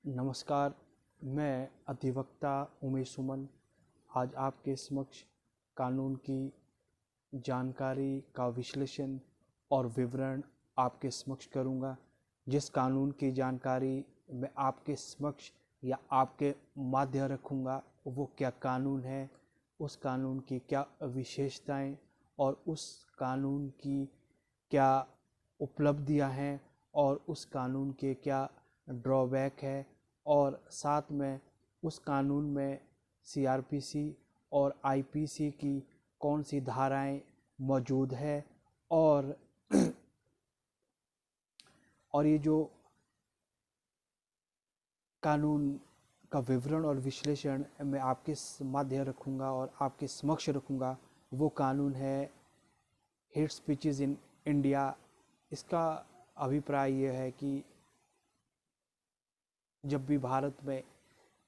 नमस्कार, मैं अधिवक्ता उमेश सुमन आज आपके समक्ष कानून की जानकारी का विश्लेषण और विवरण आपके समक्ष करूंगा। जिस कानून की जानकारी मैं आपके समक्ष या आपके माध्य रखूंगा वो क्या कानून है, उस कानून की क्या विशेषताएं और उस कानून की क्या उपलब्धियां हैं और उस कानून के क्या ड्रॉबैक है, और साथ में उस कानून में सीआरपीसी और आईपीसी की कौन सी धाराएं मौजूद है, और ये जो कानून का विवरण और विश्लेषण मैं आपके माध्य रखूंगा और आपके समक्ष रखूंगा वो कानून है हेट स्पीचेस इन इंडिया। इसका अभिप्राय यह है कि जब भी भारत में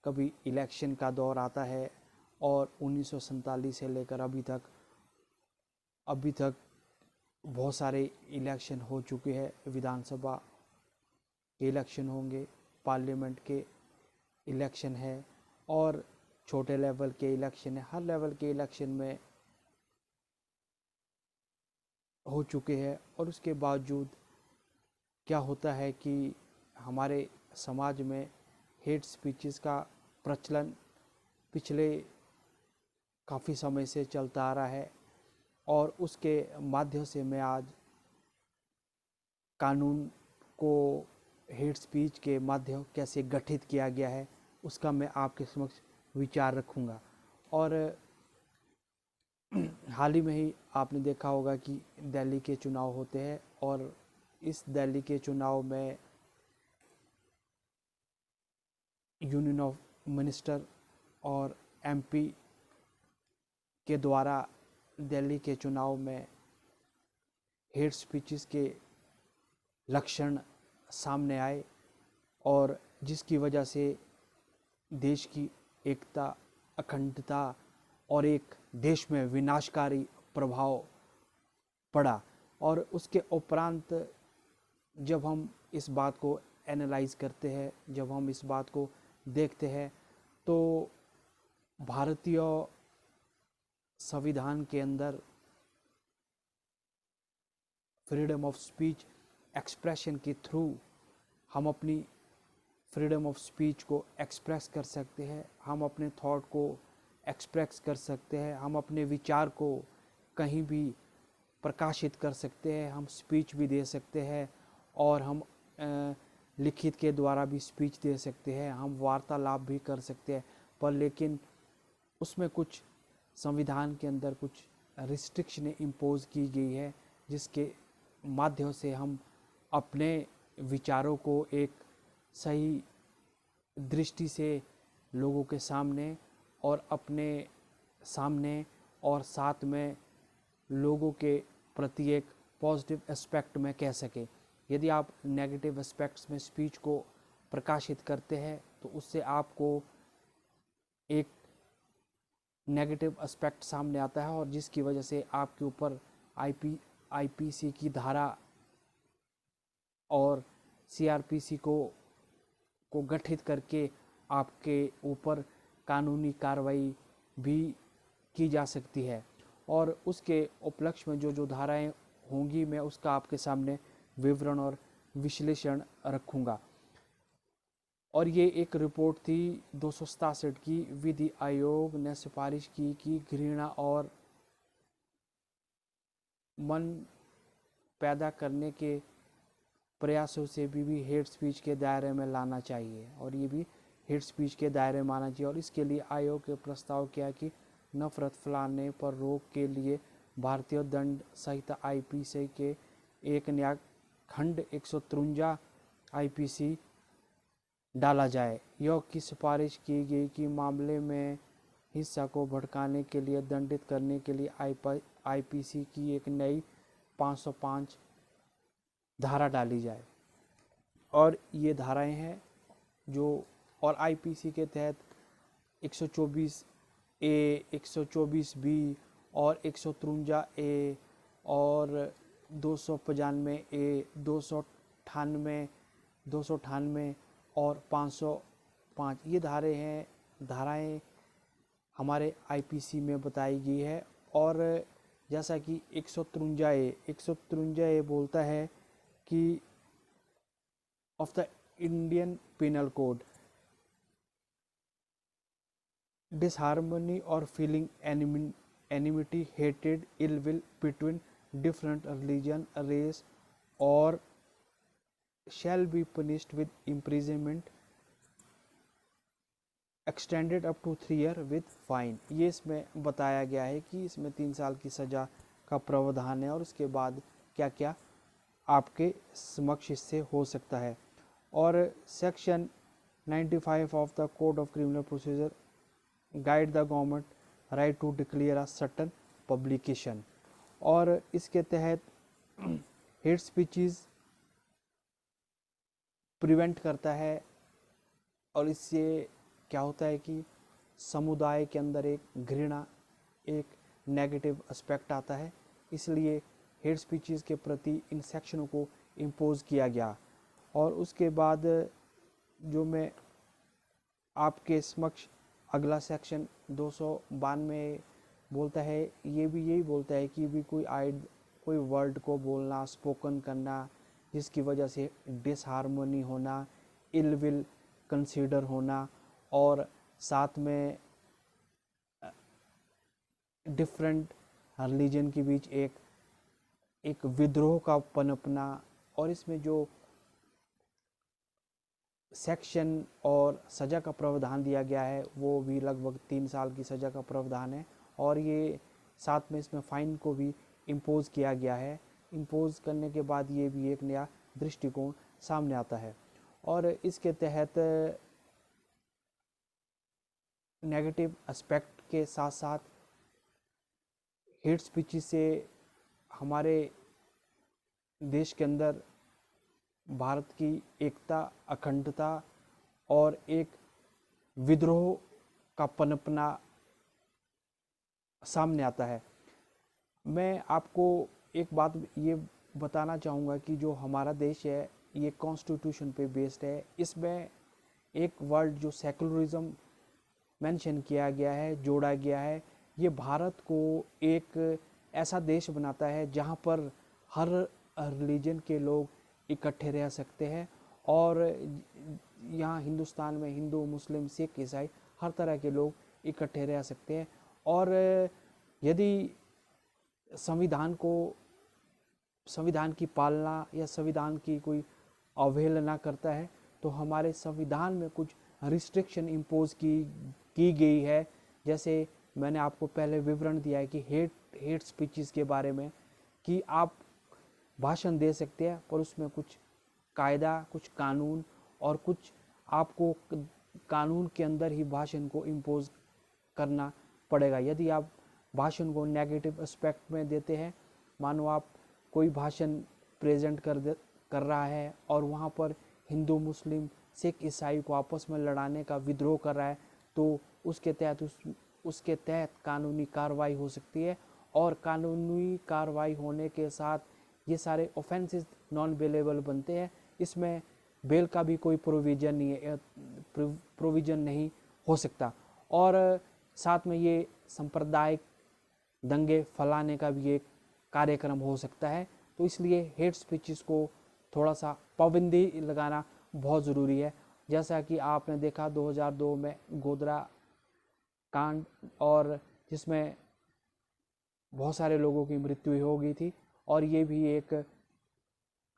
कभी इलेक्शन का दौर आता है और 1947 से लेकर अभी तक बहुत सारे इलेक्शन हो चुके हैं। विधानसभा के इलेक्शन होंगे, पार्लियामेंट के इलेक्शन है और छोटे लेवल के इलेक्शन है। हर लेवल के इलेक्शन में हो चुके हैं, और उसके बावजूद क्या होता है कि हमारे समाज में हेट स्पीचेस का प्रचलन पिछले काफ़ी समय से चलता आ रहा है, और उसके माध्यम से मैं आज कानून को हेट स्पीच के माध्यम कैसे गठित किया गया है उसका मैं आपके समक्ष विचार रखूंगा। और हाल ही में ही आपने देखा होगा कि दिल्ली के चुनाव होते हैं, और इस दिल्ली के चुनाव में यूनियन ऑफ मिनिस्टर और एमपी के द्वारा दिल्ली के चुनाव में हेट स्पीचेस के लक्षण सामने आए, और जिसकी वजह से देश की एकता, अखंडता और एक देश में विनाशकारी प्रभाव पड़ा। और उसके उपरांत जब हम इस बात को एनालाइज करते हैं, जब हम इस बात को देखते हैं, तो भारतीय संविधान के अंदर फ्रीडम ऑफ स्पीच एक्सप्रेशन के थ्रू हम अपनी फ्रीडम ऑफ स्पीच को एक्सप्रेस कर सकते हैं, हम अपने थॉट को एक्सप्रेस कर सकते हैं, हम अपने विचार को कहीं भी प्रकाशित कर सकते हैं, हम स्पीच भी दे सकते हैं, और हम लिखित के द्वारा भी स्पीच दे सकते हैं, हम वार्तालाप भी कर सकते हैं। पर लेकिन उसमें कुछ संविधान के अंदर कुछ रिस्ट्रिक्शनें इम्पोज की गई है, जिसके माध्यम से हम अपने विचारों को एक सही दृष्टि से लोगों के सामने और अपने सामने और साथ में लोगों के प्रति एक पॉजिटिव एस्पेक्ट में कह सके। यदि आप नेगेटिव एस्पेक्ट्स में स्पीच को प्रकाशित करते हैं तो उससे आपको एक नेगेटिव एस्पेक्ट सामने आता है, और जिसकी वजह से आपके ऊपर आईपीसी की धारा और सीआरपीसी को गठित करके आपके ऊपर कानूनी कार्रवाई भी की जा सकती है। और उसके उपलक्ष्य में जो धाराएं होंगी मैं उसका आपके सामने विवरण और विश्लेषण रखूंगा। और ये एक रिपोर्ट थी 267 की, विधि आयोग ने सिफारिश की कि घृणा और मन पैदा करने के प्रयासों से भी हेट स्पीच के दायरे में लाना चाहिए, और ये भी हेट स्पीच के दायरे में आना चाहिए। और इसके लिए आयोग के प्रस्ताव किया कि नफरत फैलाने पर रोक के लिए भारतीय दंड संहिता आईपीसी के एक नया खंड 153 आईपीसी डाला जाए। योग की सिफारिश की गई कि मामले में हिंसा को भड़काने के लिए दंडित करने के लिए आईपीसी की एक नई 505 धारा डाली जाए। और ये धाराएं हैं जो, और आईपीसी के तहत 124 ए, 124 बी और 153 ए और 295 ए, 298 और 505 ये धाराएं हमारे आईपीसी में बताई गई है। और जैसा कि 153 बोलता है कि of the Indian penal code, disharmony or feeling enmity, hatred, ill will between different religion, race or shall be punished with imprisonment extended up to 3 year with fine। ये इसमें बताया गया है कि इसमें 3 साल की सज़ा का प्रावधान है और उसके बाद क्या क्या आपके समक्ष इससे हो सकता है। और section 95 of the code of criminal procedure guide the government right to declare a certain publication. और इसके तहत हेट स्पीचेस प्रिवेंट करता है और इससे क्या होता है कि समुदाय के अंदर एक घृणा, एक नेगेटिव एस्पेक्ट आता है, इसलिए हेट स्पीचेस के प्रति इन सेक्शनों को इम्पोज किया गया। और उसके बाद जो मैं आपके समक्ष अगला सेक्शन 292 बोलता है, ये भी यही बोलता है कि भी कोई वर्ड को बोलना, स्पोकन करना जिसकी वजह से डिसहार्मनी होना, इल विल कंसीडर होना और साथ में डिफरेंट रिलीजन के बीच एक विद्रोह का पनपना। और इसमें जो सेक्शन और सज़ा का प्रावधान दिया गया है वो भी लगभग 3 साल की सज़ा का प्रावधान है। और ये साथ में इसमें फ़ाइन को भी इम्पोज़ किया गया है। इम्पोज़ करने के बाद ये भी एक नया दृष्टिकोण सामने आता है। और इसके तहत नेगेटिव एस्पेक्ट के साथ साथ हेट स्पीच से हमारे देश के अंदर भारत की एकता, अखंडता और एक विद्रोह का पनपना सामने आता है। मैं आपको एक बात ये बताना चाहूँगा कि जो हमारा देश है ये कॉन्स्टिट्यूशन पे बेस्ड है। इसमें एक वर्ड जो सेकुलरिज्म मेंशन किया गया है, जोड़ा गया है, ये भारत को एक ऐसा देश बनाता है जहाँ पर हर रिलीजन के लोग इकट्ठे रह सकते हैं। और यहाँ हिंदुस्तान में हिंदू, मुस्लिम, सिख, ईसाई हर तरह के लोग इकट्ठे रह सकते हैं। और यदि संविधान की पालना या संविधान की कोई अवहेलना करता है तो हमारे संविधान में कुछ रिस्ट्रिक्शन इम्पोज की गई है। जैसे मैंने आपको पहले विवरण दिया है कि हेट स्पीचेस के बारे में कि आप भाषण दे सकते हैं पर उसमें कुछ कायदा, कुछ कानून और कुछ आपको कानून के अंदर ही भाषण को इम्पोज करना पड़ेगा। यदि आप भाषण को नेगेटिव एस्पेक्ट में देते हैं, मानो आप कोई भाषण प्रेजेंट कर रहा है और वहाँ पर हिंदू, मुस्लिम, सिख, ईसाई को आपस में लड़ाने का विद्रोह कर रहा है तो उसके तहत कानूनी कार्रवाई हो सकती है। और कानूनी कार्रवाई होने के साथ ये सारे ऑफेंसेस नॉन बेलेबल बनते हैं। इसमें बेल का भी कोई प्रोविज़न नहीं हो सकता। और साथ में ये सांप्रदायिक दंगे फैलाने का भी एक कार्यक्रम हो सकता है। तो इसलिए हेट स्पीचेस को थोड़ा सा पाबंदी लगाना बहुत ज़रूरी है। जैसा कि आपने देखा 2002 में गोधरा कांड और जिसमें बहुत सारे लोगों की मृत्यु हो गई थी और ये भी एक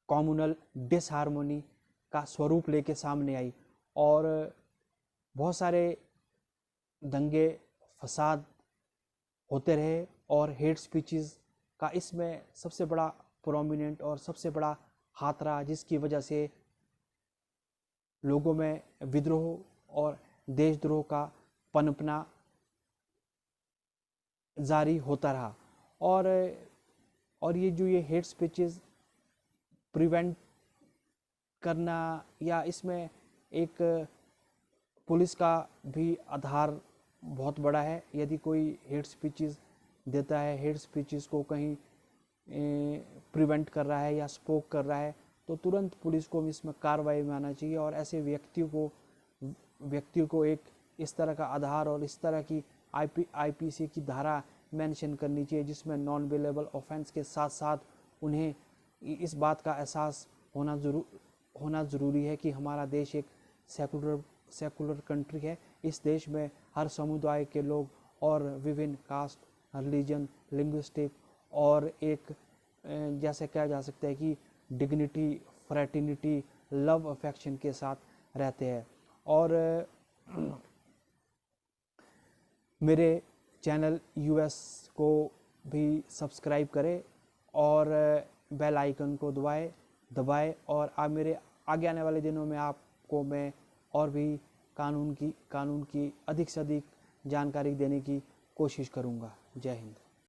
कम्युनल डिसहार्मनी का स्वरूप लेके सामने आई और बहुत सारे दंगे फसाद होते रहे। और हेट स्पीचेस का इसमें सबसे बड़ा प्रोमिनेंट और सबसे बड़ा हाथ रहा जिसकी वजह से लोगों में विद्रोह और देशद्रोह का पनपना जारी होता रहा। और ये हेट स्पीचेस प्रिवेंट करना या इसमें एक पुलिस का भी आधार बहुत बड़ा है। यदि कोई हेट स्पीचेस देता है, हेट स्पीचेस को कहीं प्रिवेंट कर रहा है या स्पोक कर रहा है तो तुरंत पुलिस को इसमें कार्रवाई में आना चाहिए और ऐसे व्यक्तियों को एक इस तरह का आधार और इस तरह की आईपीसी की धारा मेंशन करनी चाहिए जिसमें नॉन बेलेबल ऑफेंस के साथ साथ उन्हें इस बात का एहसास होना ज़रूरी है कि हमारा देश एक सेकुलर कंट्री है। इस देश में हर समुदाय के लोग और विभिन्न कास्ट, रिलीजन, लिंग्विस्टिक और एक जैसे कहा जा सकता है कि डिग्निटी, फ्रेटर्निटी, लव, अफेक्शन के साथ रहते हैं। और मेरे चैनल यूएस को भी सब्सक्राइब करें और बेल आइकन को दबाएं और आप मेरे आगे आने वाले दिनों में आपको मैं और भी कानून की अधिक से अधिक जानकारी देने की कोशिश करूंगा। जय हिंद।